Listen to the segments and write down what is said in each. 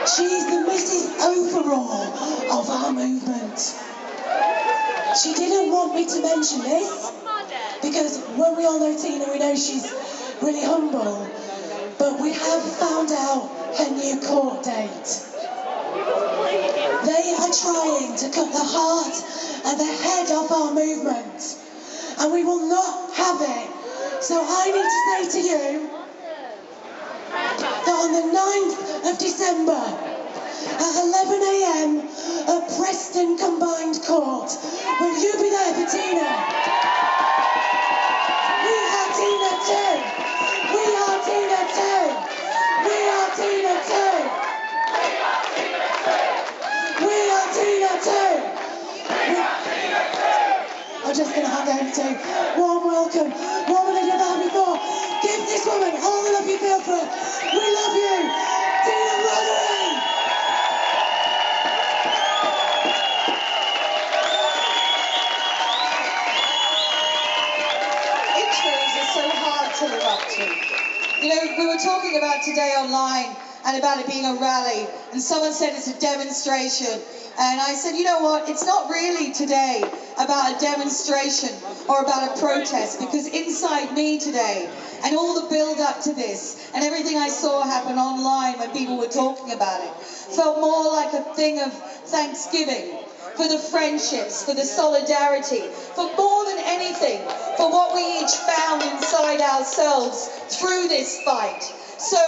She's the Mrs. Overall of our movement. She didn't want me to mention this, because when we all know Tina, we know she's really humble, but we have found out her new court date. They are trying to cut the heart and the head off our movement, and we will not have it. So I need to say to you that on the 9th of December at 11 AM at Preston Combined Court, will you be there for Tina? We are Tina too. We are Tina too. We are Tina too. We are Tina too. I'm just going to hand over to warm welcome. What would I do that before? Give this woman all the love you feel for her. We love you, Tina Rothery. Intros are so hard to live up to. You know, we were talking about today online and about it being a rally, and someone said it's a demonstration. And I said, you know what, it's not really today about a demonstration or about a protest, because inside me today, and all the build up to this, and everything I saw happen online when people were talking about it, felt more like a thing of thanksgiving for the friendships, for the solidarity, for more than anything, for what we each found inside ourselves through this fight. So,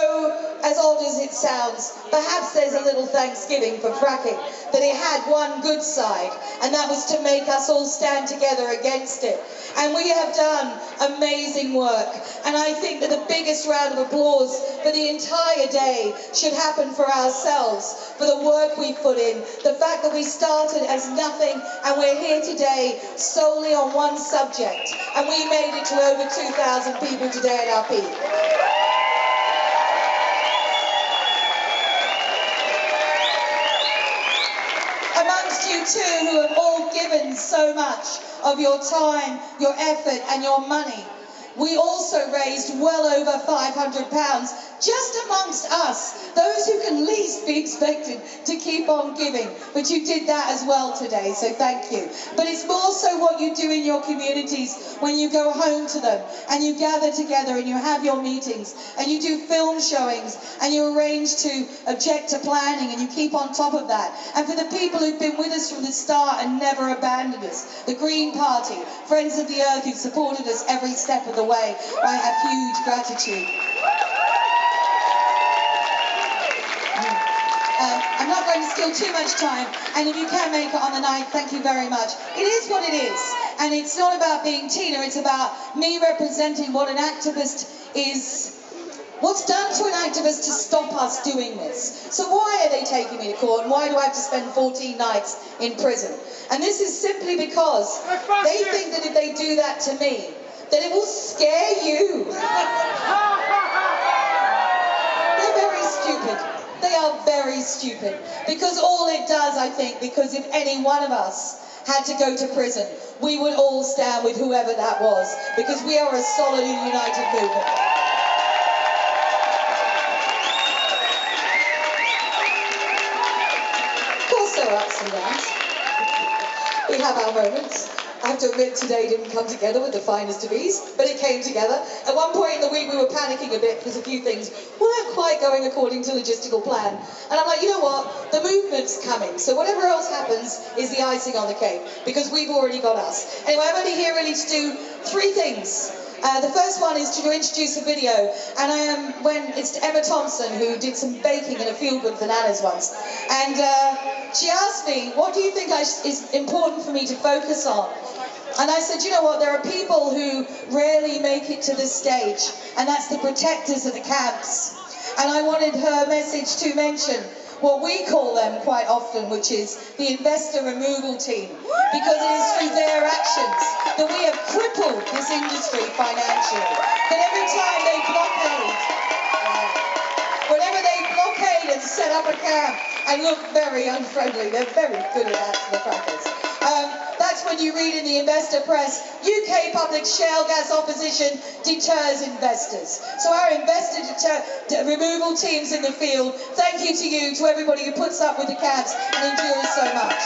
as odd as it sounds, perhaps there's a little thanksgiving for fracking, that it had one good side, and that was to make us all stand together against it. And we have done amazing work, and I think that the biggest round of applause for the entire day should happen for ourselves, for the work we put in, the fact that we started as nothing, and we're here today solely on one subject, and we made it to over 2,000 people today at our peak. Amongst you two who have all given so much of your time, your effort and your money, we also raised well over £500 just amongst us, those who can least be expected to keep on giving. But you did that as well today, so thank you. But it's more so what you do in your communities when you go home to them and you gather together and you have your meetings and you do film showings and you arrange to object to planning and you keep on top of that. And for the people who've been with us from the start and never abandoned us, the Green Party, Friends of the Earth who've supported us every step of the way, I have huge gratitude. I'm not going to steal too much time, and if you can make it on the 9th, thank you very much. It is what it is, and it's not about being Tina, it's about me representing what an activist is, what's done to an activist to stop us doing this. So why are they taking me to court, and why do I have to spend 14 nights in prison? And this is simply because they think that if they do that to me, that it will scare you. They're very stupid. They are very stupid, because all it does, I think, because if any one of us had to go to prison, we would all stand with whoever that was, because we are a solid and united movement. Of course there are ups and downs. We have our moments. I have to admit, today didn't come together with the finest of ease, but it came together. At one point in the week, we were panicking a bit because a few things weren't quite going according to logistical plan. And I'm like, you know what? The movement's coming, so whatever else happens is the icing on the cake, because we've already got us. Anyway, I'm only here really to do 3 things. The first one is to introduce a video, and it's to Emma Thompson, who did some baking in a field with bananas once. And she asked me, what do you think is important for me to focus on? And I said, you know what, there are people who rarely make it to this stage, and that's the protectors of the camps. And I wanted her message to mention what we call them quite often, which is the investor removal team, because it is through their actions that we have crippled this industry financially. That every time they blockade and set up a camp and look very unfriendly, they're very good at that to the crackers. That's when you read in the investor press, UK public shale gas opposition deters investors. So our investor removal teams in the field, thank you to you, to everybody who puts up with the cabs and endures so much.